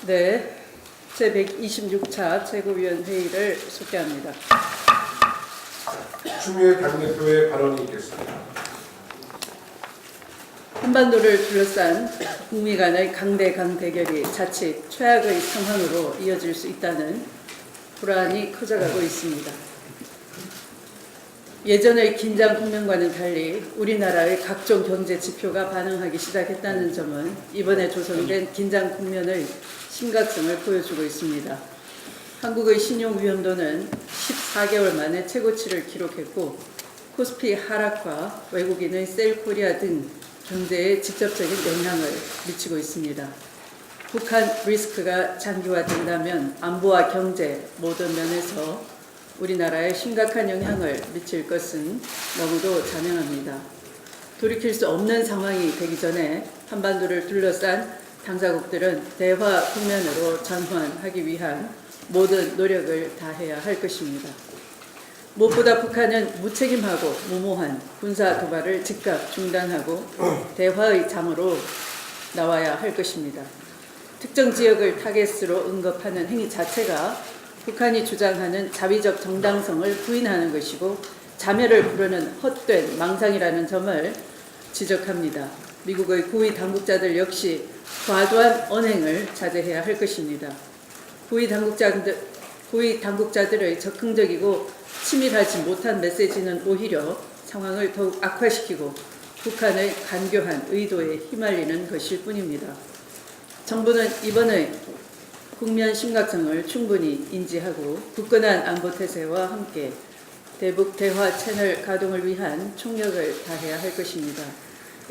네, 제126차 최고위원 회의를 소개합니다. 추미애 당대표의 발언이 있겠습니다. 한반도를 둘러싼 북미 간의 강대강 대결이 자칫 최악의 상황으로 이어질 수 있다는 불안이 커져가고 있습니다. 예전의 긴장 국면과는 달리 우리나라의 각종 경제 지표가 반응하기 시작했다는 점은 이번에 조성된 긴장 국면의 심각성을 보여주고 있습니다. 한국의 신용 위험도는 14개월 만에 최고치를 기록했고 코스피 하락과 외국인의 셀코리아 등 경제에 직접적인 영향을 미치고 있습니다. 북한 리스크가 장기화된다면 안보와 경제 모든 면에서 우리나라에 심각한 영향을 미칠 것은 너무도 자명합니다. 돌이킬 수 없는 상황이 되기 전에 한반도를 둘러싼 당사국들은 대화 국면으로 전환하기 위한 모든 노력을 다해야 할 것입니다. 무엇보다 북한은 무책임하고 무모한 군사 도발을 즉각 중단하고 대화의 장으로 나와야 할 것입니다. 특정 지역을 타겟으로 응급하는 행위 자체가 북한이 주장하는 자위적 정당성을 부인하는 것이고 자멸을 부르는 헛된 망상이라는 점을 지적합니다. 미국의 고위 당국자들 역시 과도한 언행을 자제해야 할 것입니다. 고위 당국자들의 적극적이고 치밀하지 못한 메시지는 오히려 상황을 더욱 악화시키고 북한의 간교한 의도에 휘말리는 것일 뿐입니다. 정부는 이번의 국면 심각성을 충분히 인지하고 굳건한 안보 태세와 함께 대북 대화 채널 가동을 위한 총력을 다해야 할 것입니다.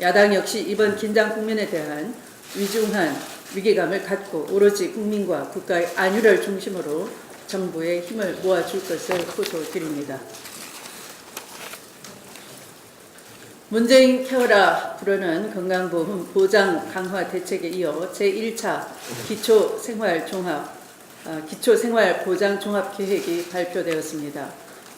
야당 역시 이번 긴장 국면에 대한 위중한 위기감을 갖고 오로지 국민과 국가의 안위를 중심으로 정부의 힘을 모아줄 것을 호소드립니다. 문재인 케어라 부르는 건강보험 보장 강화 대책에 이어 제1차 기초생활보장종합계획이 발표되었습니다.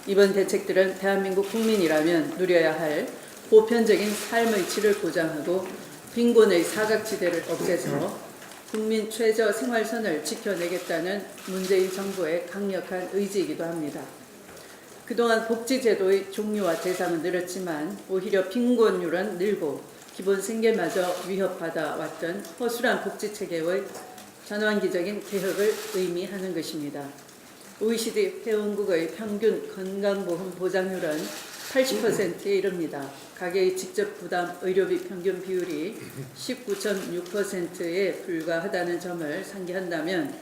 이번 대책들은 대한민국 국민이라면 누려야 할 보편적인 삶의 질을 보장하고 빈곤의 사각지대를 없애서 국민 최저 생활선을 지켜내겠다는 문재인 정부의 강력한 의지이기도 합니다. 그동안 복지제도의 종류와 대상은 늘었지만 오히려 빈곤율은 늘고 기본 생계마저 위협받아 왔던 허술한 복지체계의 전환기적인 개혁을 의미하는 것입니다. OECD 회원국의 평균 건강보험 보장률은 80%에 이릅니다. 가계의 직접 부담 의료비 평균 비율이 19.6%에 불과하다는 점을 상기한다면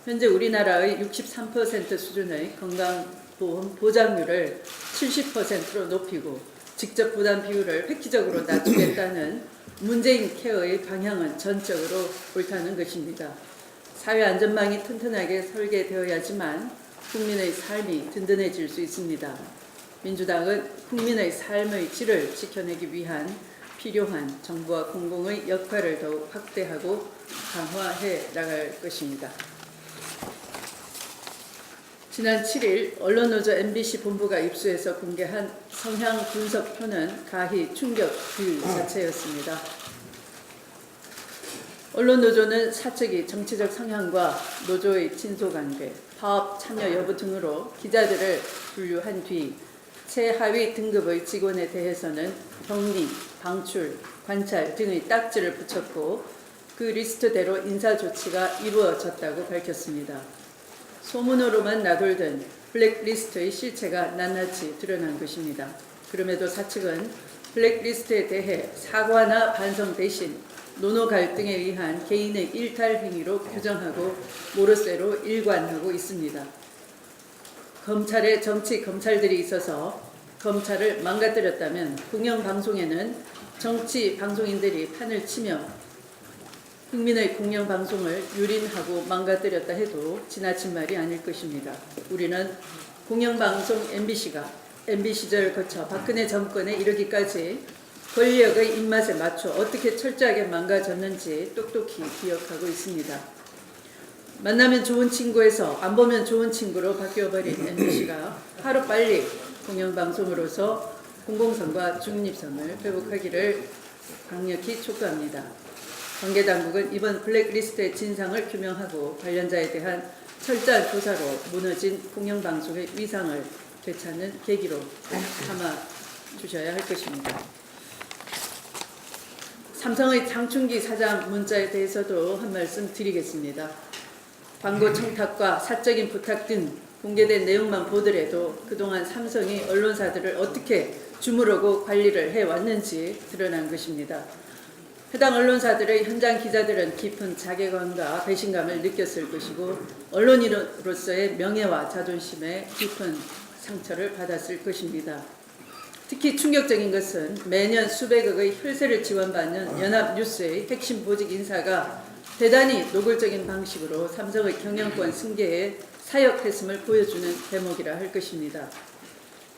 현재 우리나라의 63% 수준의 건강보험 보장률을 70%로 높이고 직접 부담 비율을 획기적으로 낮추겠다는 문재인 케어의 방향은 전적으로 옳다는 것입니다. 사회 안전망이 튼튼하게 설계되어야지만 국민의 삶이 든든해질 수 있습니다. 민주당은 국민의 삶의 질을 지켜내기 위한 필요한 정부와 공공의 역할을 더욱 확대하고 강화해 나갈 것입니다. 지난 7일 언론노조 MBC 본부가 입수해서 공개한 성향 분석표는 가히 충격 그 자체였습니다. 언론노조는 사측이 정치적 성향과 노조의 친소관계, 파업 참여 여부 등으로 기자들을 분류한 뒤 최하위 등급의 직원에 대해서는 격리, 방출, 관찰 등의 딱지를 붙였고 그 리스트대로 인사조치가 이루어졌다고 밝혔습니다. 소문으로만 나돌던 블랙리스트의 실체가 낱낱이 드러난 것입니다. 그럼에도 사측은 블랙리스트에 대해 사과나 반성 대신 노노 갈등에 의한 개인의 일탈 행위로 규정하고 모르쇠로 일관하고 있습니다. 검찰에 정치 검찰들이 있어서 검찰을 망가뜨렸다면 공영방송에는 정치 방송인들이 판을 치며 국민의 공영방송을 유린하고 망가뜨렸다 해도 지나친 말이 아닐 것입니다. 우리는 공영방송 MBC가 MB 시절을 거쳐 박근혜 정권에 이르기까지 권력의 입맛에 맞춰 어떻게 철저하게 망가졌는지 똑똑히 기억하고 있습니다. 만나면 좋은 친구에서 안 보면 좋은 친구로 바뀌어버린 MBC가 하루빨리 공영방송으로서 공공성과 중립성을 회복하기를 강력히 촉구합니다. 관계 당국은 이번 블랙리스트의 진상을 규명하고 관련자에 대한 철저한 조사로 무너진 공영방송의 위상을 되찾는 계기로 삼아 주셔야 할 것입니다. 삼성의 장충기 사장 문자에 대해서도 한 말씀 드리겠습니다. 광고 청탁과 사적인 부탁 등 공개된 내용만 보더라도 그동안 삼성이 언론사들을 어떻게 주무르고 관리를 해왔는지 드러난 것입니다. 해당 언론사들의 현장 기자들은 깊은 자괴감과 배신감을 느꼈을 것이고 언론인으로서의 명예와 자존심에 깊은 상처를 받았을 것입니다. 특히 충격적인 것은 매년 수백억의 혈세를 지원받는 연합뉴스의 핵심 보직 인사가 대단히 노골적인 방식으로 삼성의 경영권 승계에 사역했음을 보여주는 대목이라 할 것입니다.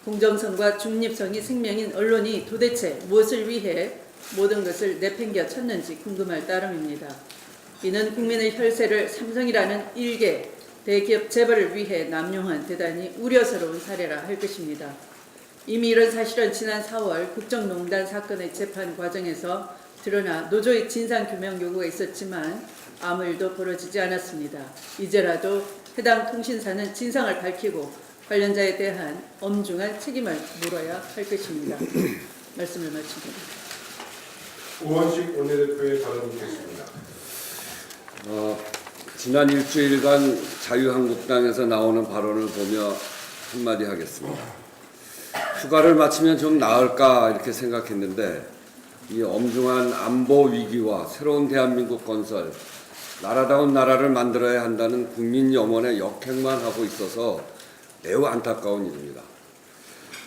공정성과 중립성이 생명인 언론이 도대체 무엇을 위해 모든 것을 내팽겨 쳤는지 궁금할 따름입니다. 이는 국민의 혈세를 삼성이라는 일개 대기업 재벌을 위해 남용한 대단히 우려스러운 사례라 할 것입니다. 이미 이런 사실은 지난 4월 국정농단 사건의 재판 과정에서 드러나 노조의 진상규명 요구가 있었지만 아무 일도 벌어지지 않았습니다. 이제라도 해당 통신사는 진상을 밝히고 관련자에 대한 엄중한 책임을 물어야 할 것입니다. 말씀을 마칩니다. 우원식 원내대표의 발언이 있겠습니다. 지난 일주일간 자유한국당에서 나오는 발언을 보며 한마디 하겠습니다. 휴가를 마치면 좀 나을까 이렇게 생각했는데 이 엄중한 안보 위기와 새로운 대한민국 건설, 나라다운 나라를 만들어야 한다는 국민 염원에 역행만 하고 있어서 매우 안타까운 일입니다.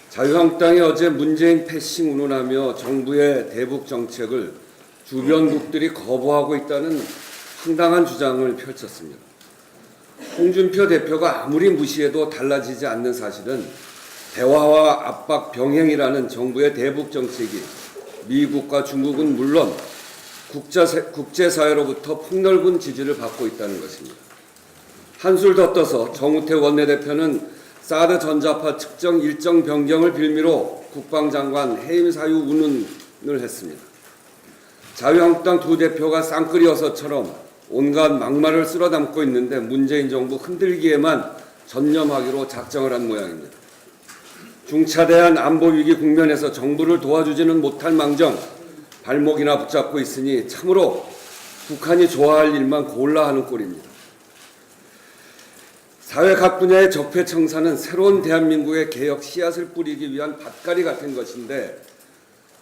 자유한국당이 어제 문재인 패싱 운운하며 정부의 대북 정책을 주변국들이 거부하고 있다는 황당한 주장을 펼쳤습니다. 홍준표 대표가 아무리 무시해도 달라지지 않는 사실은 대화와 압박 병행이라는 정부의 대북 정책이 미국과 중국은 물론 국제사회로부터 폭넓은 지지를 받고 있다는 것입니다. 한술 더 떠서 정우택 원내대표는 사드 전자파 측정 일정 변경을 빌미로 국방장관 해임 사유 운운을 했습니다. 자유한국당 두 대표가 쌍끌이어서처럼 온갖 막말을 쓸어 담고 있는데 문재인 정부 흔들기에만 전념하기로 작정을 한 모양입니다. 중차대한 안보 위기 국면에서 정부를 도와주지는 못할 망정 발목이나 붙잡고 있으니 참으로 북한이 좋아할 일만 골라 하는 꼴입니다. 사회 각 분야의 적폐청산은 새로운 대한민국의 개혁 씨앗을 뿌리기 위한 밭갈이 같은 것인데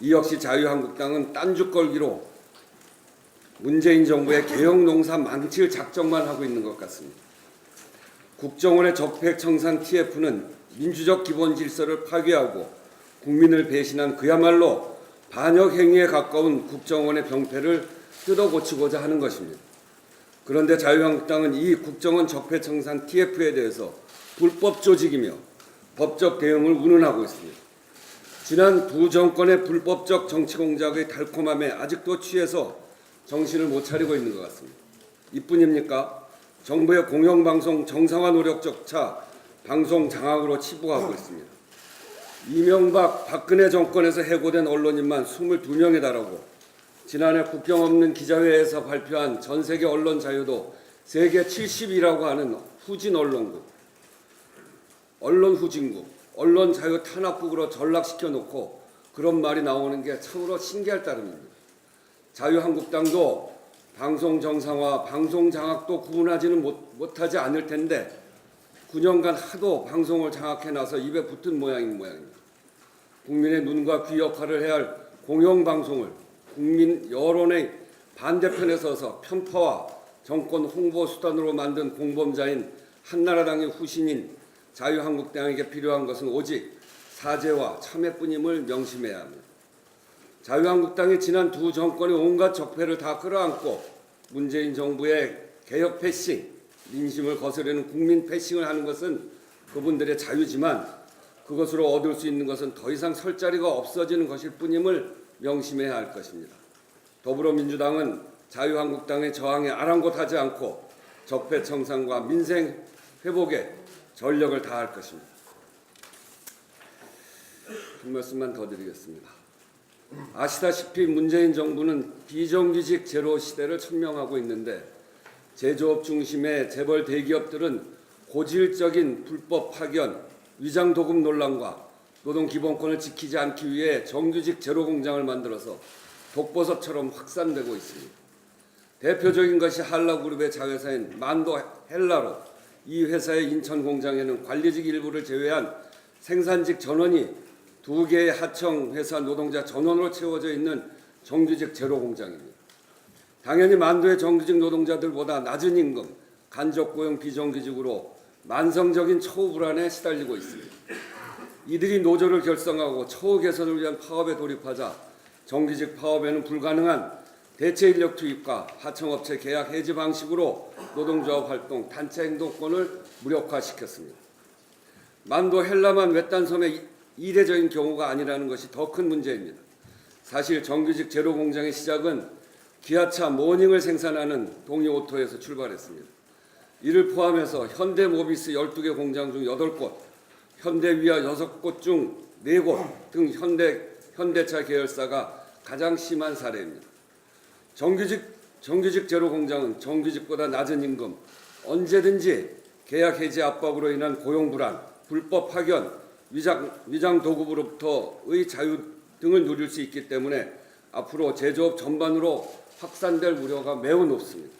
이 역시 자유한국당은 딴죽 걸기로 문재인 정부의 개혁 농사 망칠 작정만 하고 있는 것 같습니다. 국정원의 적폐청산 TF는 민주적 기본 질서를 파괴하고 국민을 배신한 그야말로 반역 행위에 가까운 국정원의 병폐를 뜯어고치고자 하는 것입니다. 그런데 자유한국당은 이 국정원 적폐청산 TF에 대해서 불법 조직이며 법적 대응을 운운하고 있습니다. 지난 두 정권의 불법적 정치 공작의 달콤함에 아직도 취해서 정신을 못 차리고 있는 것 같습니다. 이뿐입니까? 정부의 공영방송 정상화 노력조차 방송 장악으로 치부하고 있습니다. 이명박, 박근혜 정권에서 해고된 언론인만 22명에 달하고 지난해 국경 없는 기자회에서 발표한 전 세계 언론 자유도 세계 70위라고 하는 후진 언론국, 언론 후진국, 언론 자유 탄압국으로 전락시켜 놓고 그런 말이 나오는 게 참으로 신기할 따름입니다. 자유한국당도 방송 정상화, 방송 장악도 구분하지는 못하지 않을 텐데 9년간 하도 방송을 장악해 나서 입에 붙은 모양입니다. 국민의 눈과 귀 역할을 해야 할 공영방송을 국민 여론의 반대편에 서서 편파와 정권 홍보 수단으로 만든 공범자인 한나라당의 후신인 자유한국당에게 필요한 것은 오직 사죄와 참회뿐임을 명심해야 합니다. 자유한국당이 지난 두 정권의 온갖 적폐를 다 끌어안고 문재인 정부의 개혁 패싱, 민심을 거스르는 국민 패싱을 하는 것은 그분들의 자유지만 그것으로 얻을 수 있는 것은 더 이상 설 자리가 없어지는 것일 뿐임을 명심해야 할 것입니다. 더불어민주당은 자유한국당의 저항에 아랑곳하지 않고 적폐청산과 민생 회복에 전력을 다할 것입니다. 한 말씀만 더 드리겠습니다. 아시다시피 문재인 정부는 비정규직 제로 시대를 천명하고 있는데 제조업 중심의 재벌 대기업들은 고질적인 불법 파견, 위장 도급 논란과 노동 기본권을 지키지 않기 위해 정규직 제로 공장을 만들어서 독버섯처럼 확산되고 있습니다. 대표적인 것이 한라그룹의 자회사인 만도 헬라로 이 회사의 인천 공장에는 관리직 일부를 제외한 생산직 전원이 2개의 하청 회사 노동자 전원으로 채워져 있는 정규직 제로 공장입니다. 당연히 만도의 정규직 노동자들보다 낮은 임금, 간접 고용 비정규직으로 만성적인 처우 불안에 시달리고 있습니다. 이들이 노조를 결성하고 처우 개선을 위한 파업에 돌입하자 정규직 파업에는 불가능한 대체 인력 투입과 하청업체 계약 해지 방식으로 노동조합 활동, 단체 행동권을 무력화시켰습니다. 만도 헬라만 외딴 섬의 이례적인 경우가 아니라는 것이 더 큰 문제입니다. 사실 정규직 제로 공장의 시작은 기아차 모닝을 생산하는 동이오토에서 출발했습니다. 이를 포함해서 현대모비스 12개 공장 중 8곳, 현대위아 6곳 중 4곳 등 현대차 계열사가 가장 심한 사례입니다. 정규직 제로 공장은 정규직보다 낮은 임금, 언제든지 계약 해지 압박으로 인한 고용 불안, 불법 파견, 위장 도급으로부터의 자유 등을 누릴 수 있기 때문에 앞으로 제조업 전반으로 확산될 우려가 매우 높습니다.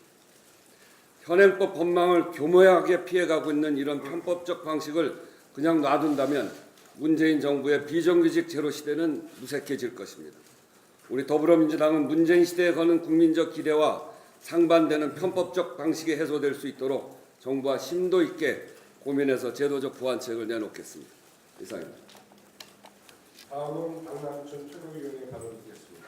현행법 법망을 교묘하게 피해가고 있는 이런 편법적 방식을 그냥 놔둔다면 문재인 정부의 비정규직 제로 시대는 무색해질 것입니다. 우리 더불어민주당은 문재인 시대에 거는 국민적 기대와 상반되는 편법적 방식이 해소될 수 있도록 정부와 심도 있게 고민해서 제도적 보완책을 내놓겠습니다. 이상입니다. 다음은 박남춘 최고위원의 발언을 듣겠습니다.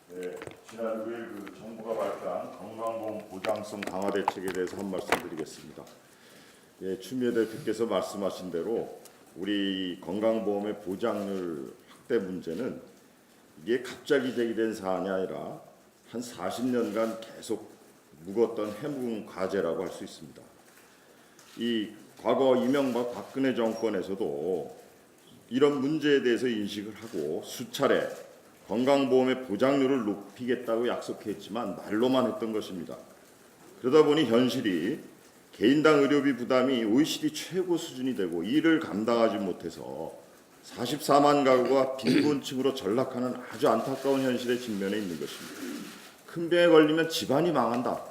네, 지난 9일 정부가 발표한 건강보험 보장성 강화 대책에 대해서 한 말씀 드리겠습니다. 예, 추미애 대표께서 말씀하신 대로 우리 건강보험의 보장률 확대 문제는 이게 갑자기 제기된 사안이 아니라 한 40년간 계속 묵었던 해묵은 과제라고 할 수 있습니다. 이 과거 이명박 박근혜 정권에서도 이런 문제에 대해서 인식을 하고 수차례 건강보험의 보장률을 높이겠다고 약속했지만 말로만 했던 것입니다. 그러다 보니 현실이 개인당 의료비 부담이 OECD 최고 수준이 되고 이를 감당하지 못해서 44만 가구가 빈곤층으로 전락하는 아주 안타까운 현실에 직면해 있는 것입니다. 큰 병에 걸리면 집안이 망한다.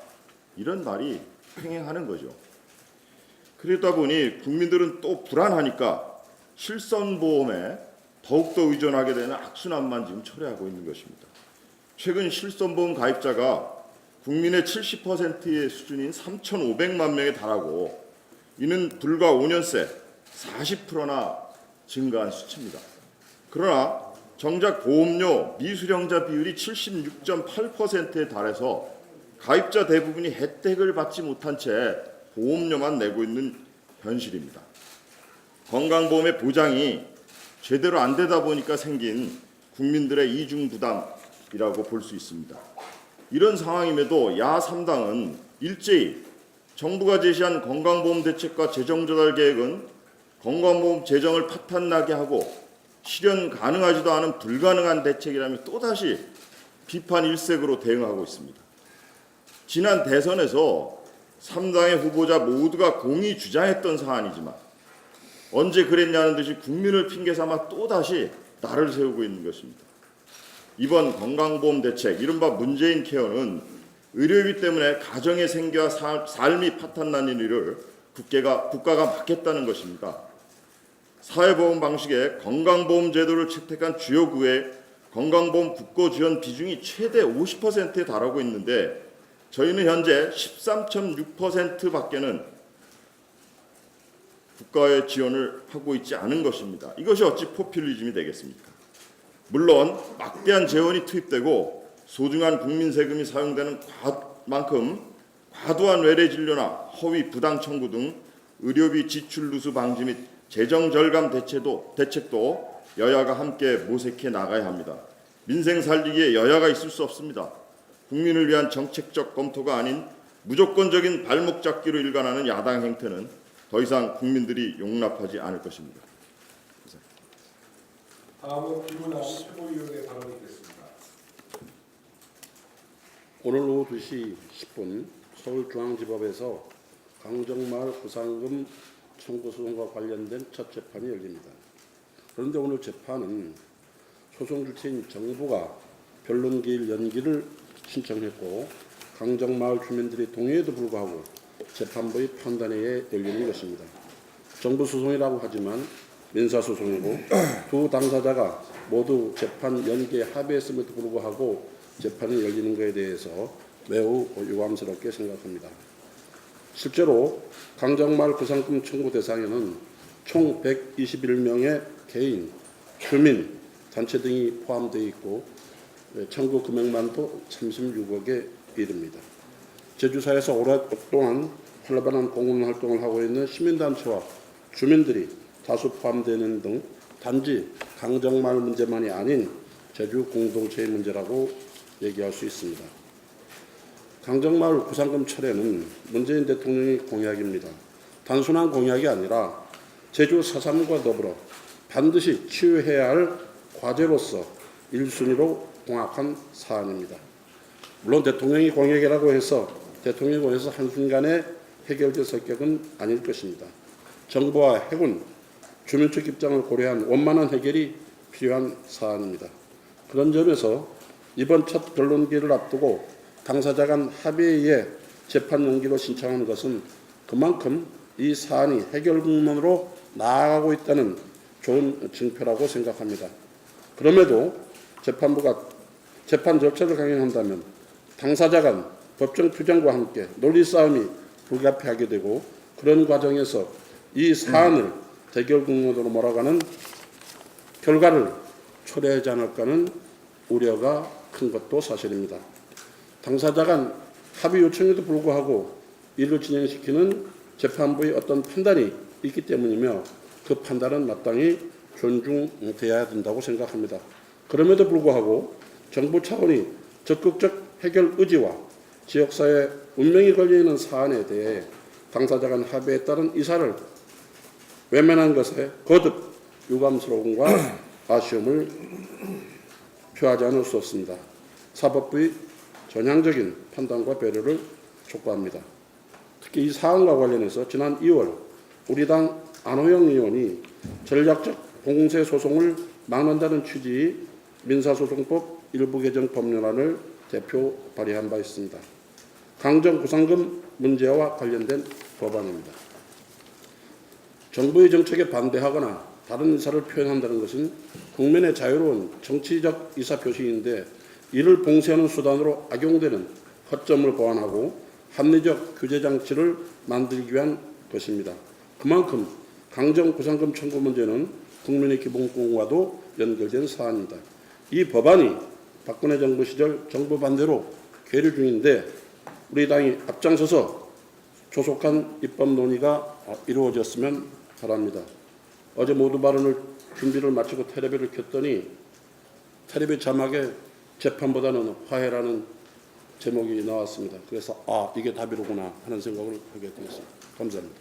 이런 말이 횡행하는 거죠. 그러다 보니 국민들은 또 불안하니까 실손보험에 더욱더 의존하게 되는 악순환만 지금 초래하고 있는 것입니다. 최근 실손보험 가입자가 국민의 70%의 수준인 3,500만 명에 달하고 이는 불과 5년 새 40%나 증가한 수치입니다. 그러나 정작 보험료 미수령자 비율이 76.8%에 달해서 가입자 대부분이 혜택을 받지 못한 채 보험료만 내고 있는 현실입니다. 건강보험의 보장이 제대로 안 되다 보니까 생긴 국민들의 이중 부담이라고 볼 수 있습니다. 이런 상황임에도 야 3당은 일제히 정부가 제시한 건강보험 대책과 재정조달 계획은 건강보험 재정을 파탄나게 하고 실현 가능하지도 않은 불가능한 대책이라며 또다시 비판 일색으로 대응하고 있습니다. 지난 대선에서 3당의 후보자 모두가 공히 주장했던 사안이지만 언제 그랬냐는 듯이 국민을 핑계 삼아 또다시 날을 세우고 있는 것입니다. 이번 건강보험 대책, 이른바 문재인 케어는 의료비 때문에 가정의 생계와 삶이 파탄난 일을 국가가 막겠다는 것입니다. 사회보험 방식의 건강보험 제도를 채택한 주요 구의 건강보험 국고 지원 비중이 최대 50%에 달하고 있는데 저희는 현재 13.6%밖에는 국가의 지원을 하고 있지 않은 것입니다. 이것이 어찌 포퓰리즘이 되겠습니까? 물론 막대한 재원이 투입되고 소중한 국민 세금이 사용되는 만큼 과도한 외래 진료나 허위 부당 청구 등 의료비 지출 누수 방지 및 재정 절감 대책도 여야가 함께 모색해 나가야 합니다. 민생 살리기에 여야가 있을 수 없습니다. 국민을 위한 정책적 검토가 아닌 무조건적인 발목 잡기로 일관하는 야당 행태는 더 이상 국민들이 용납하지 않을 것입니다. 다음은 김은환 최고위원의 발언이 있겠습니다. 오늘 오후 2시 10분 서울중앙지법에서 강정마을 구상금 청구 소송과 관련된 첫 재판이 열립니다. 그런데 오늘 재판은 소송 주체인 정부가 변론기일 연기를 신청했고 강정마을 주민들이 동의에도 불구하고 재판부의 판단에 의해 열리는 것입니다. 정부 소송이라고 하지만 민사소송이고 두 당사자가 모두 재판 연기에 합의했음에도 불구하고 재판이 열리는 것에 대해서 매우 유감스럽게 생각합니다. 실제로 강정마을 구상금 청구 대상에는 총 121명의 개인, 주민, 단체 등이 포함되어 있고 청구 금액만도 36억에 이릅니다. 제주사에서 오랫동안 활발한 공헌활동을 하고 있는 시민단체와 주민들이 다수 포함되는 등 단지 강정마을 문제만이 아닌 제주 공동체의 문제라고 얘기할 수 있습니다. 강정마을 구상금 철회는 문재인 대통령의 공약입니다. 단순한 공약이 아니라 제주 4.3과 더불어 반드시 치유해야 할 과제로서 1순위로 공약한 사안입니다. 물론 대통령이 공약이라고 해서 대통령이 원해서 한순간에 해결될 성격은 아닐 것입니다. 정부와 해군, 주민 측 입장을 고려한 원만한 해결이 필요한 사안입니다. 그런 점에서 이번 첫 변론기를 앞두고 당사자 간 합의에 의해 재판 연기로 신청하는 것은 그만큼 이 사안이 해결 국면으로 나아가고 있다는 좋은 증표라고 생각합니다. 그럼에도 재판부가 재판 절차를 강행한다면 당사자 간 법정 투쟁과 함께 논리 싸움이 불가피하게 되고 그런 과정에서 이 사안을 대결 국면으로 몰아가는 결과를 초래하지 않을까 하는 우려가 큰 것도 사실입니다. 당사자 간 합의 요청에도 불구하고 이를 진행시키는 재판부의 어떤 판단이 있기 때문이며 그 판단은 마땅히 존중되어야 된다고 생각합니다. 그럼에도 불구하고 정부 차원이 적극적 해결 의지와 지역사회 운명이 걸려있는 사안에 대해 당사자 간 합의에 따른 이사를 외면한 것에 거듭 유감스러움과 아쉬움을 표하지 않을 수 없습니다. 사법부의 전향적인 판단과 배려를 촉구합니다. 특히 이 사안과 관련해서 지난 2월 우리 당 안호영 의원이 전략적 공세 소송을 막는다는 취지의 민사소송법 일부 개정 법률안을 대표 발의한 바 있습니다. 강정구상금 문제와 관련된 법안입니다. 정부의 정책에 반대하거나 다른 의사를 표현한다는 것은 국민의 자유로운 정치적 의사표시인데 이를 봉쇄하는 수단으로 악용되는 허점을 보완하고 합리적 규제장치를 만들기 위한 것입니다. 그만큼 강정구상금 청구 문제는 국민의 기본권과도 연결된 사안입니다. 이 법안이 박근혜 정부 시절 정부 반대로 계류 중인데 우리 당이 앞장서서 조속한 입법 논의가 이루어졌으면 바랍니다. 어제 모두 발언을 준비를 마치고 텔레비를 켰더니 텔레비 자막에 재판보다는 화해라는 제목이 나왔습니다. 그래서 이게 답이로구나 하는 생각을 하게 되었습니다. 감사합니다.